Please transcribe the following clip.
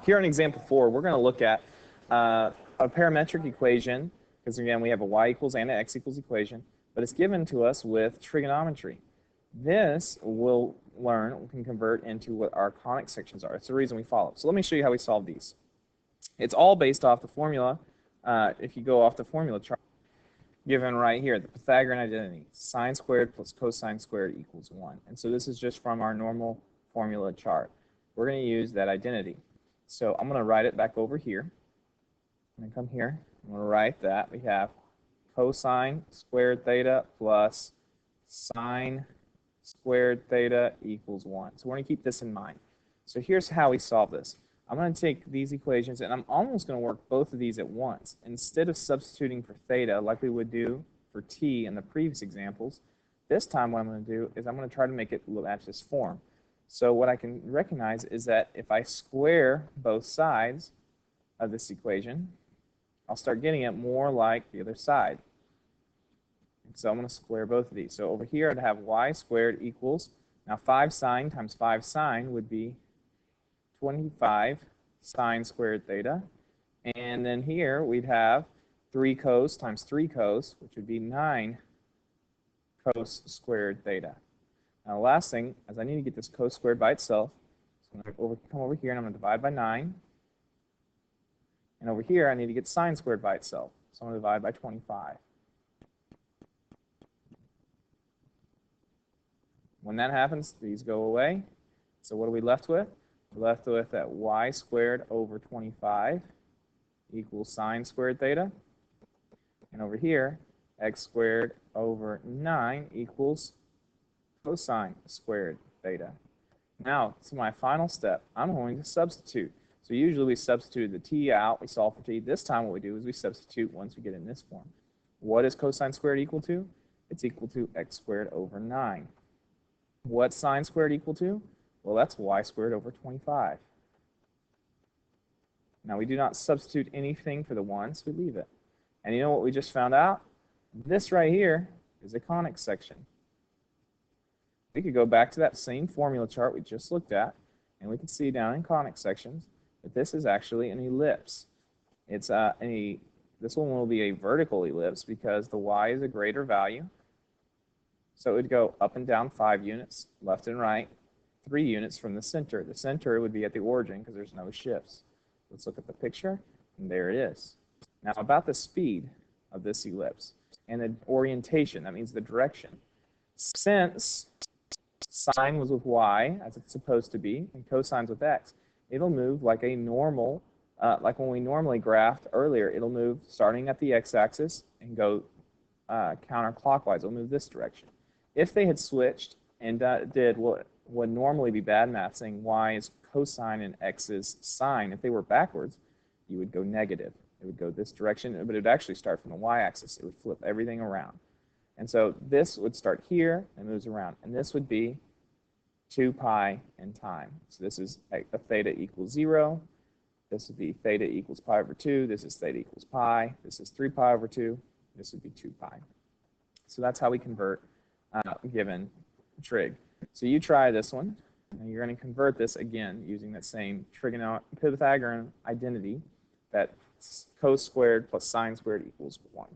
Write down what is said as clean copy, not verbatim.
Here in example 4, we're going to look at a parametric equation, because again, we have a y equals and an x equals equation, but it's given to us with trigonometry. This we can convert into what our conic sections are. It's the reason we follow. So let me show you how we solve these. It's all based off the formula. If you go off the formula chart given right here, the Pythagorean identity, sine squared plus cosine squared equals 1. And so this is just from our normal formula chart. We're going to use that identity. So I'm going to write it back over here. I'm going to come here. I'm going to write that we have cosine squared theta plus sine squared theta equals 1. So we're going to keep this in mind. So here's how we solve this. I'm going to take these equations, and I'm almost going to work both of these at once. Instead of substituting for theta like we would do for t in the previous examples, this time what I'm going to do is I'm going to try to make it match this form. So what I can recognize is that if I square both sides of this equation, I'll start getting it more like the other side. And so I'm going to square both of these. So over here I'd have y squared equals, now 5 sine times 5 sine would be 25 sine squared theta. And then here we'd have 3 cos times 3 cos, which would be 9 cos squared theta. Now the last thing is I need to get this cos squared by itself. So I'm going to come over here and I'm going to divide by 9. And over here I need to get sine squared by itself. So I'm going to divide by 25. When that happens, these go away. So what are we left with? We're left with that y squared over 25 equals sine squared theta. And over here, x squared over 9 equals cosine squared theta. Now, to my final step, I'm going to substitute. So usually we substitute the t out, we solve for t. This time what we do is we substitute once we get in this form. What is cosine squared equal to? It's equal to x squared over 9. What's sine squared equal to? Well, that's y squared over 25. Now, we do not substitute anything for the 1, so we leave it. And you know what we just found out? This right here is a conic section. We could go back to that same formula chart we just looked at, and we can see down in conic sections that this is actually an ellipse. It's this one will be a vertical ellipse because the y is a greater value. So it would go up and down 5 units, left and right, 3 units from the center. The center would be at the origin because there's no shifts. Let's look at the picture, and there it is. Now about the speed of this ellipse and the orientation, that means the direction. Since sine was with y, as it's supposed to be, and cosine's with x, it'll move like a normal, like when we normally graphed earlier, it'll move starting at the x-axis and go counterclockwise. It'll move this direction. If they had switched and did what would normally be bad math, saying y is cosine and x is sine, if they were backwards, you would go negative. It would go this direction, but it would actually start from the y-axis. It would flip everything around. And so this would start here and moves around. And this would be 2 pi in time. So this is a theta equals 0. This would be theta equals pi over 2. This is theta equals pi. This is 3 pi over 2. This would be 2 pi. So that's how we convert given trig. So you try this one. And you're going to convert this again using that same Pythagorean identity that cos squared plus sine squared equals 1.